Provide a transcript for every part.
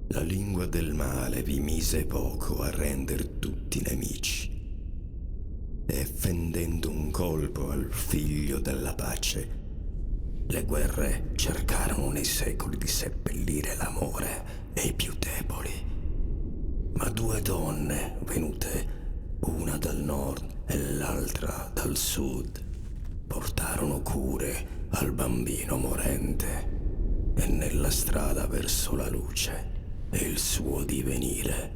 La lingua del male vi mise poco a render tutti nemici, e fendendo un colpo al figlio della pace, le guerre cercarono nei secoli di seppellire l'amore e i più deboli. Ma due donne venute, una dal nord e l'altra dal sud, portarono cure al bambino morente, e nella strada verso la luce e il suo divenire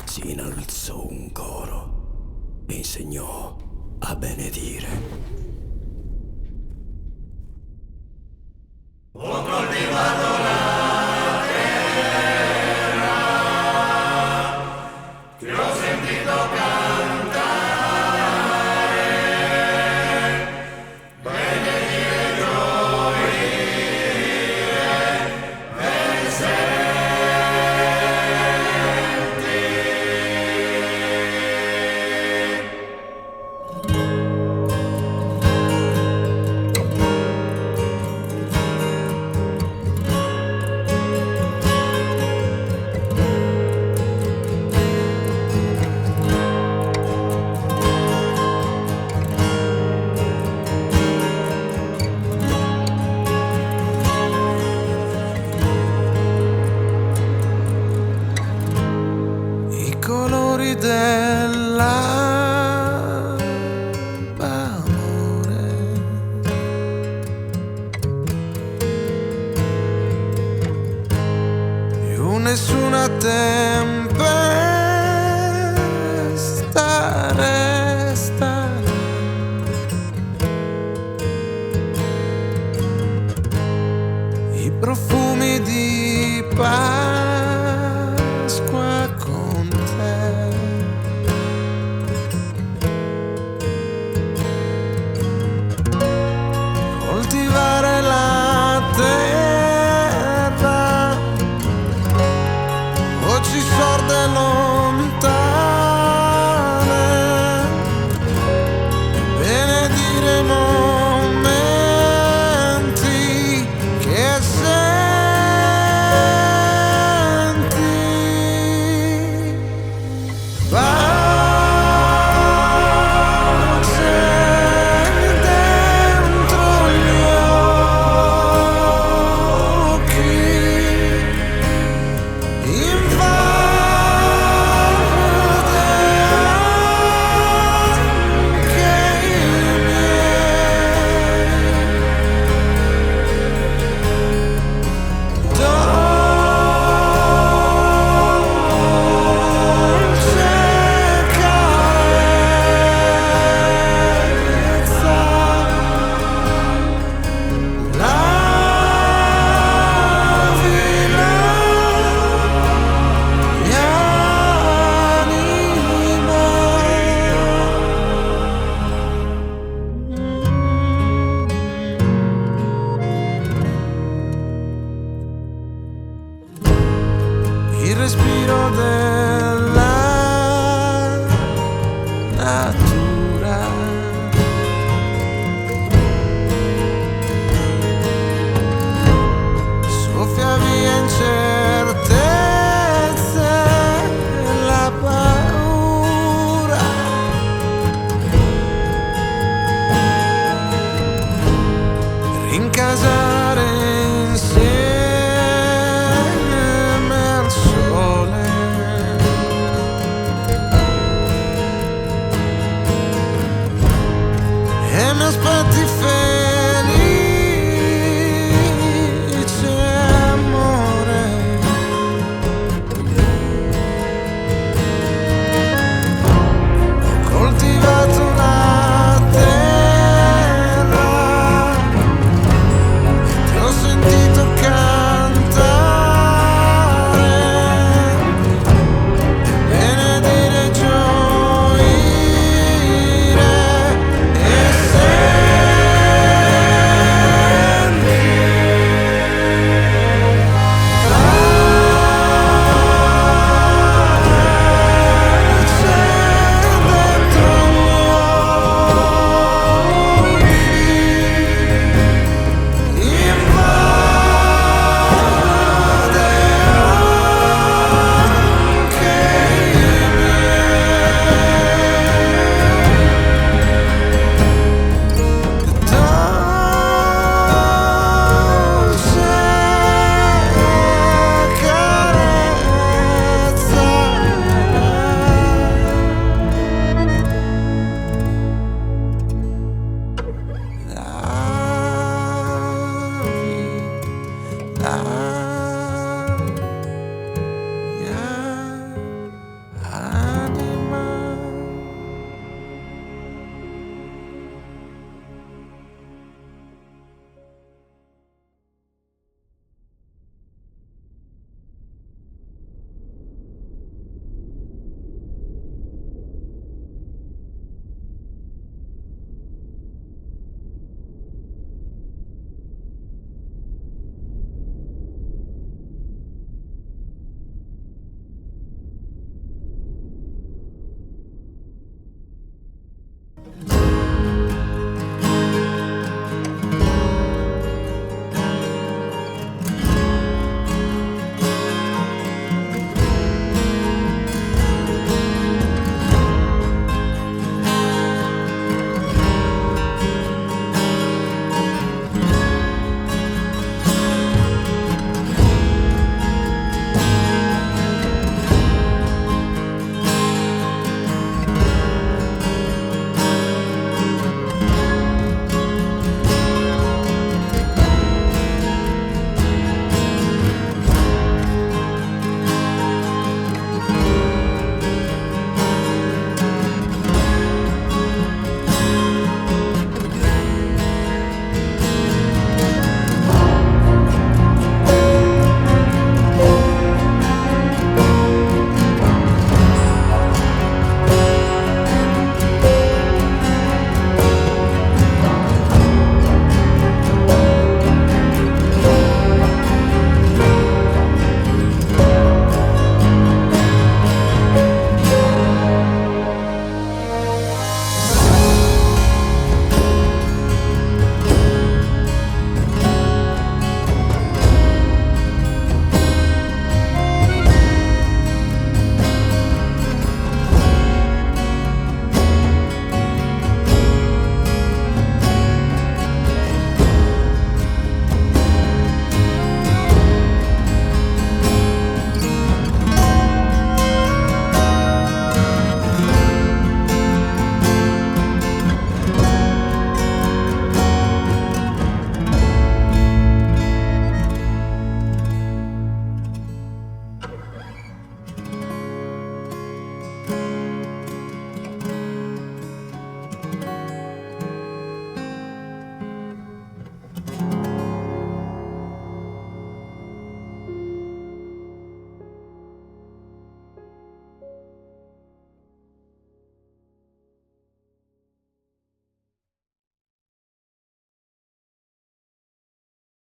si innalzò un coro e insegnò a benedire. Ho coltivato la terra, ti ho sentito cantare, benedire, gioire, versenti. Dell'alba, amore, più nessuna tempesta resta, i profumi di Pasqua con te. Coltivare la terra, voci sorde lontane, benedire momenti che senti. Il respiro del